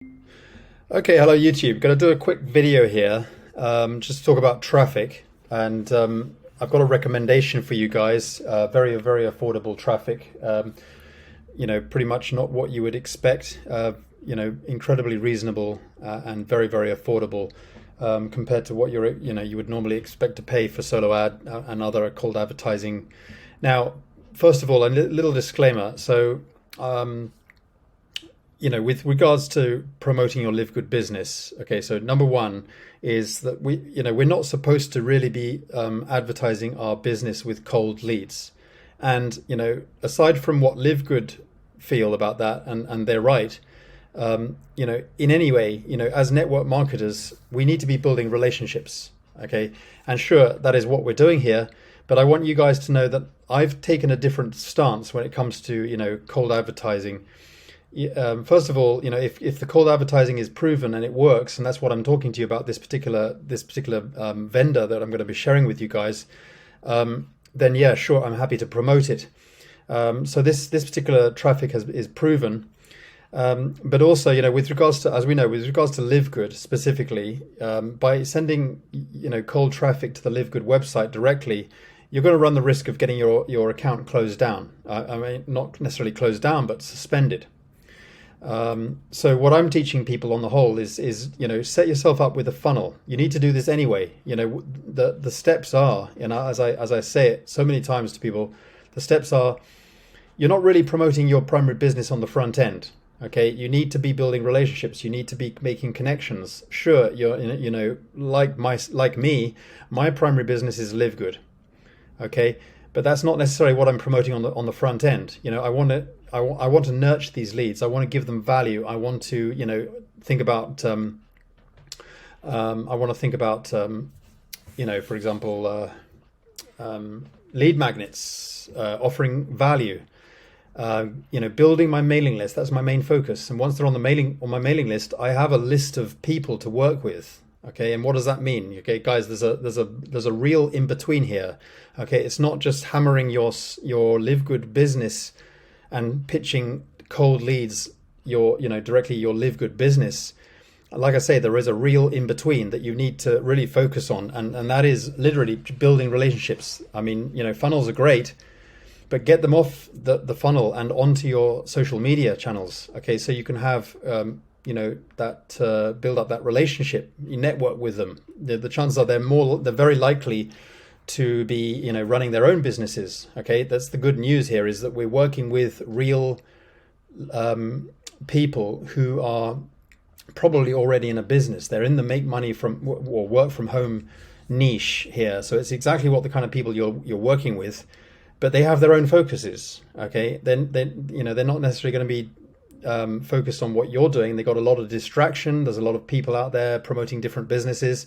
Okay, hello YouTube. Going to do a quick video here, just to talk about traffic, and I've got a recommendation for you guys. Very affordable traffic. Pretty much not what you would expect. Incredibly reasonable and very affordable compared to what you would normally expect to pay for solo ad and other cold advertising. Now, first of all, a little disclaimer. So. With regards to promoting your LiveGood business, okay, so number one is that we're not supposed to really be advertising our business with cold leads. And, aside from what LiveGood feel about that, and they're right, in any way, as network marketers, we need to be building relationships, okay? And sure, that is what we're doing here, but I want you guys to know that I've taken a different stance when it comes to, cold advertising. First of all, if the cold advertising is proven and it works, and that's what I'm talking to you about, this particular vendor that I'm going to be sharing with you guys, then yeah, sure, I'm happy to promote it. So this particular traffic is proven, but also, with regards to, as we know, with regards to LiveGood specifically, by sending cold traffic to the LiveGood website directly, you're going to run the risk of getting your account closed down. I mean, not necessarily closed down, but suspended. So what I'm teaching people on the whole is set yourself up with a funnel. You need to do this anyway. The steps are, as I say it so many times to people, the steps are, you're not really promoting your primary business on the front end. Okay, you need to be building relationships. You need to be making connections. Sure, you're like me, my primary business is LiveGood. Okay, but that's not necessarily what I'm promoting on the front end. I want to nurture these leads. I want to give them value. I want to, think about. For example, lead magnets, offering value. Building my mailing list. That's my main focus. And once they're on my mailing list, I have a list of people to work with. Okay, and what does that mean? Okay, guys, there's a real in between here. Okay, it's not just hammering your LiveGood business and pitching cold leads directly your LiveGood business. Like I say, there is a real in between that you need to really focus on, and that is literally building relationships. I mean, funnels are great, but get them off the funnel and onto your social media channels. Okay, so you can have build up that relationship. You network with them. The chances are they're very likely to be running their own businesses. Okay, that's the good news here, is that we're working with real people who are probably already in a business. They're in the make money from or work from home niche here, so it's exactly what the kind of people you're working with, but they have their own focuses. Okay, then they're not necessarily going to be focused on what you're doing. They got a lot of distraction. There's a lot of people out there promoting different businesses.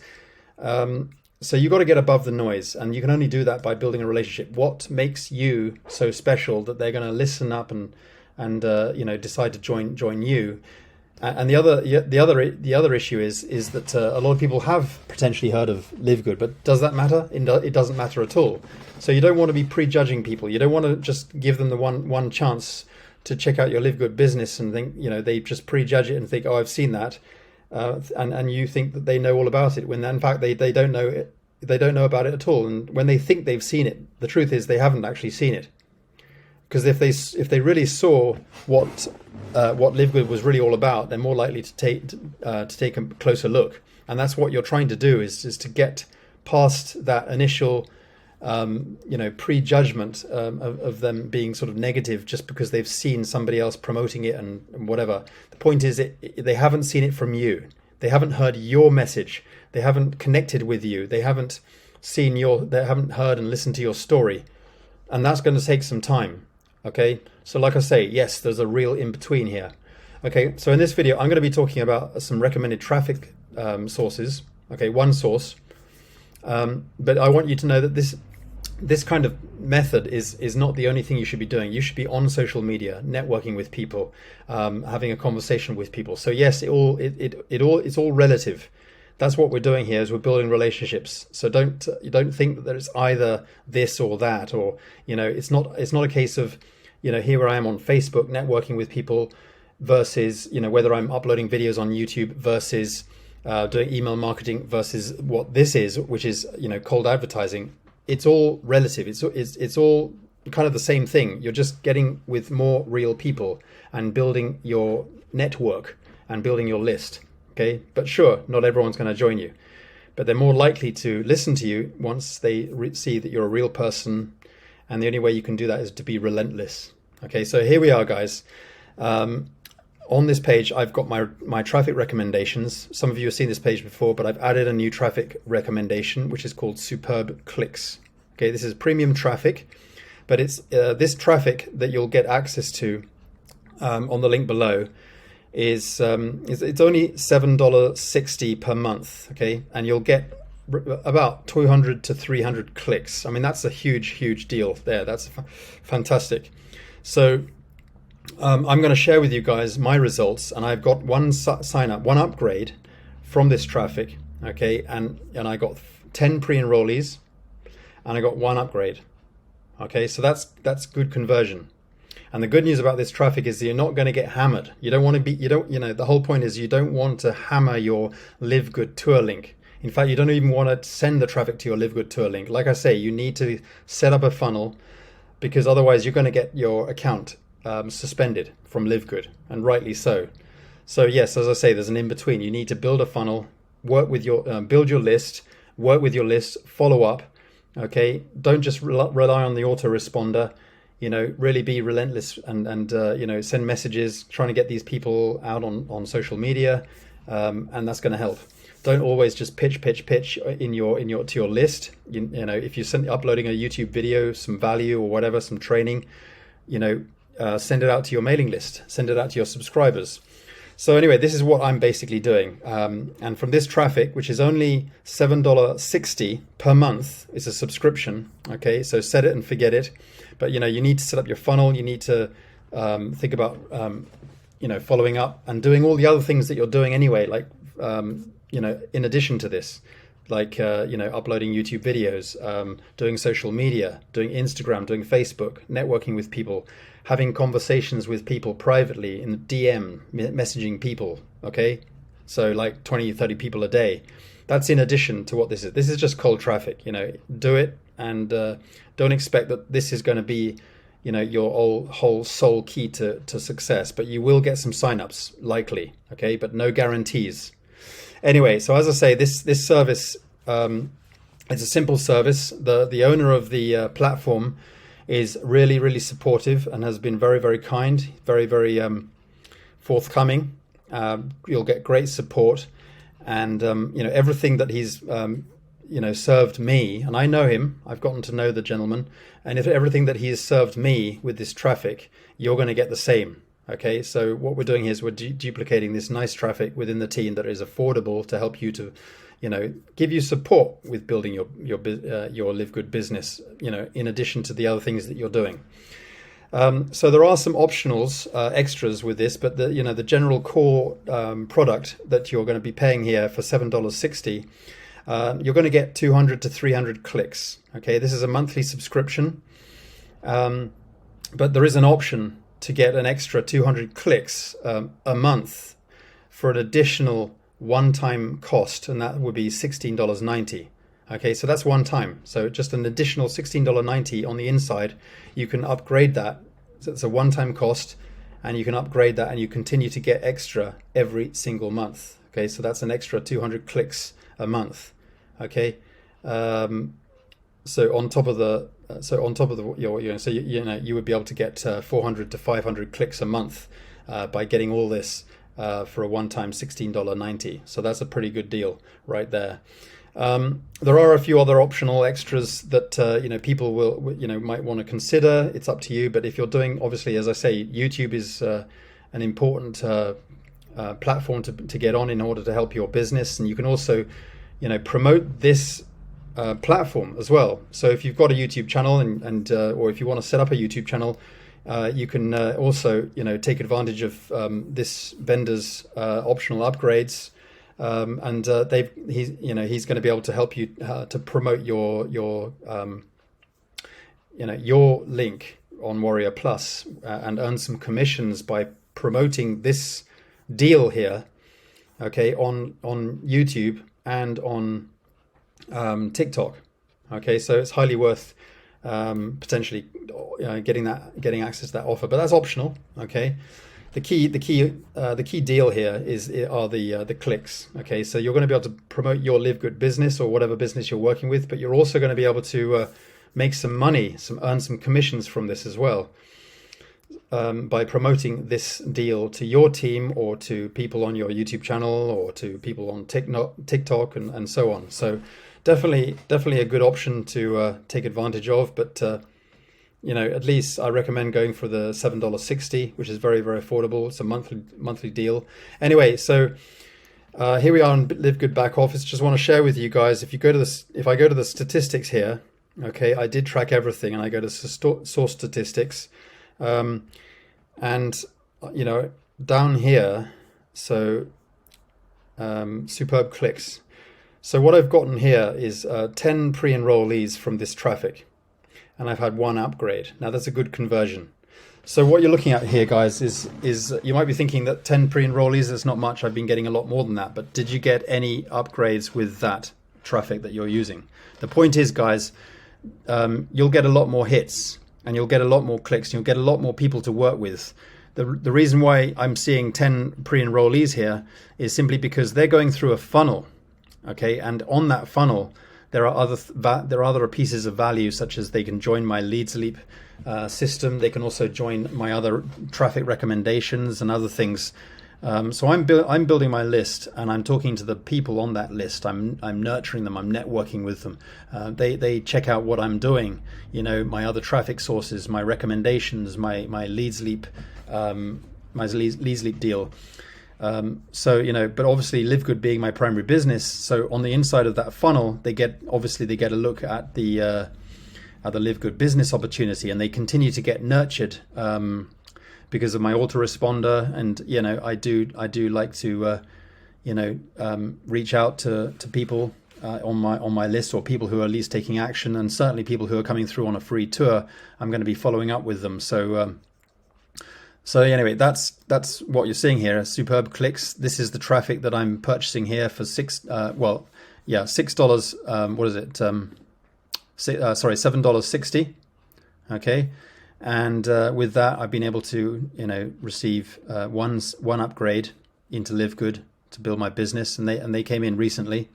So you got to get above the noise, and you can only do that by building a relationship. What makes you so special that they're going to listen up and decide to join you? And the other issue is that a lot of people have potentially heard of LiveGood, but does that matter? It doesn't matter at all. So you don't want to be prejudging people. You don't want to just give them the one chance to check out your LiveGood business and think they just prejudge it and think, oh, I've seen that. And you think that they know all about it, when in fact they don't know it. They don't know about it at all. And when they think they've seen it, the truth is they haven't actually seen it. Because if they really saw what LiveGood was really all about, they're more likely to take a closer look. And that's what you're trying to do, is to get past that initial prejudgment of them being sort of negative just because they've seen somebody else promoting it and whatever. The point is, they haven't seen it from you. They haven't heard your message. They haven't connected with you. They haven't heard and listened to your story. And that's going to take some time. Okay. So like I say, yes, there's a real in between here. Okay. So in this video, I'm going to be talking about some recommended traffic sources. Okay. One source. But I want you to know that this kind of method is not the only thing you should be doing. You should be on social media, networking with people, having a conversation with people. So yes, it's all relative. That's what we're doing here, is we're building relationships. So you don't think that there's either this or that, or it's not a case of here I am on Facebook networking with people, versus, whether I'm uploading videos on YouTube versus doing email marketing versus what this is, which is, cold advertising. It's all relative. It's all kind of the same thing. You're just getting with more real people and building your network and building your list. Okay. But sure, not everyone's going to join you, but they're more likely to listen to you once they see that you're a real person. And the only way you can do that is to be relentless. Okay. So here we are, guys. On this page, I've got my traffic recommendations. Some of you have seen this page before, but I've added a new traffic recommendation, which is called Superb Clicks. Okay, this is premium traffic, but it's this traffic that you'll get access to on the link below is it's only $7.60 per month. Okay, and you'll get about 200 to 300 clicks. I mean, that's a huge deal there. That's fantastic. So I'm going to share with you guys my results, and I've got one sign up, one upgrade from this traffic. Okay, and I got 10 pre-enrollees, and I got one upgrade. Okay, so that's good conversion. And the good news about this traffic is that you're not going to get hammered. You don't want to be, the whole point is you don't want to hammer your LiveGood tour link. In fact, you don't even want to send the traffic to your LiveGood tour link. Like I say, you need to set up a funnel, because otherwise you're going to get your account suspended from LiveGood, and rightly so. So yes, as I say, there's an in-between. You need to build a funnel, work with your, build your list, work with your list, follow up. Okay, don't just rely on the autoresponder. Really be relentless and send messages, trying to get these people out on social media, and that's going to help. Don't always just pitch in your to your list. If you're uploading a YouTube video, some value or whatever, some training, send it out to your mailing list, send it out to your subscribers. So anyway, this is what I'm basically doing. And from this traffic, which is only $7.60 per month, it's a subscription. Okay, so set it and forget it. But you need to set up your funnel. You need to think about following up and doing all the other things that you're doing anyway, like in addition to this, like uploading YouTube videos, doing social media, doing Instagram, doing Facebook, networking with people, having conversations with people privately in the DM, messaging people. Okay, so like 20, 30 people a day. That's in addition to what this is. This is just cold traffic. Do it, and don't expect that this is going to be your whole sole key to success. But you will get some signups likely. Okay, but no guarantees. Anyway, so as I say, this service, it's a simple service. The owner of the platform is really supportive and has been very kind, very forthcoming. You'll get great support, and everything that he's served me, and I know him. I've gotten to know the gentleman, and if everything that he has served me with this traffic, you're going to get the same. Okay, so what we're doing here is we're duplicating this nice traffic within the team that is affordable to help you to, give you support with building your LiveGood business, in addition to the other things that you're doing. So there are some optionals, extras with this, but the general core product that you're going to be paying here for $7.60, you're going to get 200 to 300 clicks. Okay, this is a monthly subscription, but there is an option to get an extra 200 clicks a month for an additional one-time cost, and that would be $16.90. Okay, so that's one time. So just an additional $16.90 on the inside. You can upgrade that. So it's a one-time cost, and you can upgrade that, and you continue to get extra every single month. Okay, so that's an extra 200 clicks a month. Okay, so on top of you would be able to get 400 to 500 clicks a month by getting all this for a one-time $16.90. So that's a pretty good deal right there. There are a few other optional extras that people will might want to consider. It's up to you. But if you're doing, obviously, as I say, YouTube is an important platform to get on in order to help your business, and you can also promote this platform as well. So if you've got a YouTube channel and or if you want to set up a YouTube channel, you can also take advantage of this vendor's optional upgrades, and he's going to be able to help you to promote your link on Warrior Plus and earn some commissions by promoting this deal here, okay, on YouTube and on TikTok. Okay, so it's highly worth potentially getting access to that offer, but that's optional. Okay, the key deal here are the clicks. Okay, so you're going to be able to promote your LiveGood business or whatever business you're working with, but you're also going to be able to make some money, earn some commissions from this as well, by promoting this deal to your team or to people on your YouTube channel or to people on TikTok and so on. So definitely a good option to take advantage of, but at least I recommend going for the $7.60, which is very, very affordable. It's a monthly deal. Anyway, so here we are in LiveGood back office. Just want to share with you guys, if I go to the statistics here, okay, I did track everything, and I go to source statistics, and down here, so superb clicks. So what I've gotten here is 10 pre-enrollees from this traffic, and I've had 1 upgrade. Now that's a good conversion. So what you're looking at here, guys, is you might be thinking that 10 pre-enrollees is not much. I've been getting a lot more than that. But did you get any upgrades with that traffic that you're using? The point is, guys, you'll get a lot more hits, and you'll get a lot more clicks, and you'll get a lot more people to work with. The reason why I'm seeing 10 pre-enrollees here is simply because they're going through a funnel. Okay, and on that funnel, there are other pieces of value, such as they can join my Leads Leap system. They can also join my other traffic recommendations and other things. So I'm building my list, and I'm talking to the people on that list. I'm nurturing them. I'm networking with them. They check out what I'm doing. My other traffic sources, my recommendations, my Leads Leap, my Leads Leap deal. But obviously LiveGood being my primary business, so on the inside of that funnel, they get a look at the LiveGood business opportunity, and they continue to get nurtured because of my autoresponder. And I do like to reach out to people on my list, or people who are at least taking action, and certainly people who are coming through on a free tour. I'm going to be following up with them. So anyway, that's what you're seeing here. Superb clicks. This is the traffic that I'm purchasing here for $6. What is it? $7.60. Okay, and with that, I've been able to receive one upgrade into LiveGood to build my business, and they came in recently.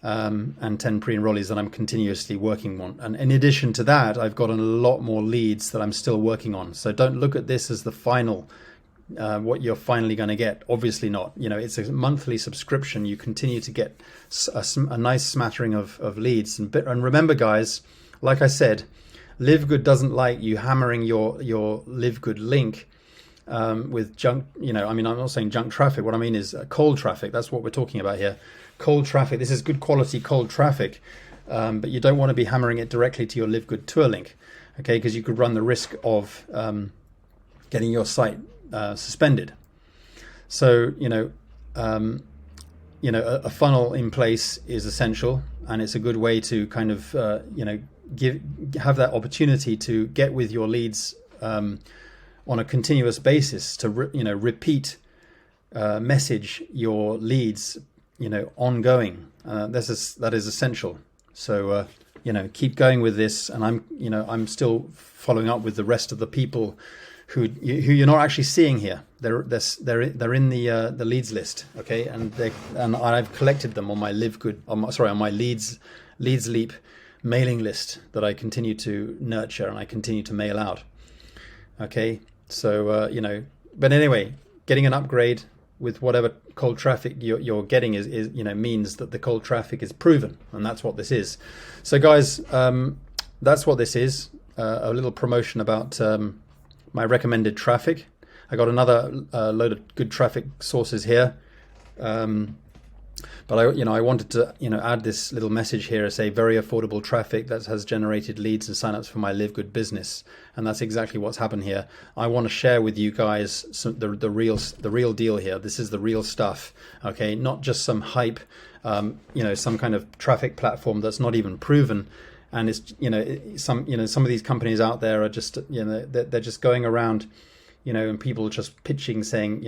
And 10 pre-enrollees that I'm continuously working on. And in addition to that, I've got a lot more leads that I'm still working on. So don't look at this as the final, what you're finally going to get. Obviously not. It's a monthly subscription. You continue to get a nice smattering of leads. And remember, guys, like I said, LiveGood doesn't like you hammering your LiveGood link with junk. I'm not saying junk traffic. What I mean is cold traffic. That's what we're talking about here. Cold traffic. This is good quality cold traffic, but you don't want to be hammering it directly to your LiveGood tour link, okay? Because you could run the risk of getting your site suspended. So a funnel in place is essential, and it's a good way to kind of have that opportunity to get with your leads on a continuous basis, to repeat message your leads ongoing. That is essential. So keep going with this, and I'm still following up with the rest of the people who you're not actually seeing here. They're in the leads list, okay, and I've collected them on my LiveGood, on my Leads Leap mailing list that I continue to nurture and I continue to mail out. Okay, so but anyway, getting an upgrade with whatever cold traffic you're getting is means that the cold traffic is proven, and that's what this is. So guys, that's what this is. A little promotion about my recommended traffic. I got another load of good traffic sources here, but I wanted to add this little message here, say very affordable traffic that has generated leads and signups for my LiveGood business, and that's exactly what's happened here. I want to share with you guys the real deal here. This is the real stuff, okay? Not just some hype, some kind of traffic platform that's not even proven. And it's some of these companies out there are just they're just going around and people just pitching saying,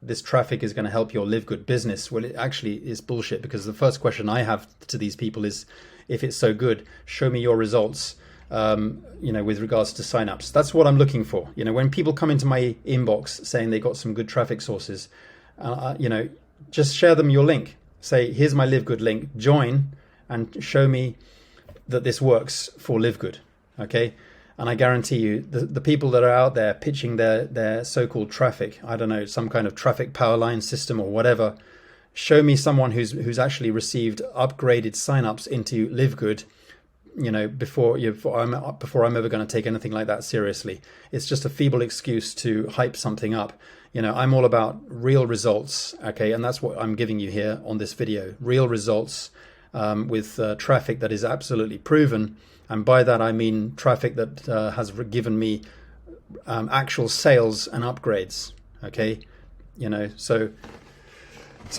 this traffic is going to help your LiveGood business. Well, it actually is bullshit, because the first question I have to these people is, if it's so good, show me your results, with regards to signups. That's what I'm looking for. When people come into my inbox saying they got some good traffic sources, just share them your link. Say, here's my LiveGood link, join and show me that this works for LiveGood. Okay. And I guarantee you, the people that are out there pitching their so-called traffic, I don't know, some kind of traffic Powerline system or whatever, show me someone who's actually received upgraded signups into LiveGood, before I'm ever going to take anything like that seriously. It's just a feeble excuse to hype something up. I'm all about real results, okay, and that's what I'm giving you here on this video. Real results with traffic that is absolutely proven. And by that, I mean traffic that has given me actual sales and upgrades. Okay, So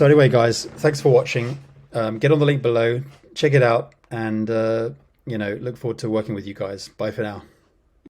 anyway, guys, thanks for watching. Get on the link below, check it out, and look forward to working with you guys. Bye for now.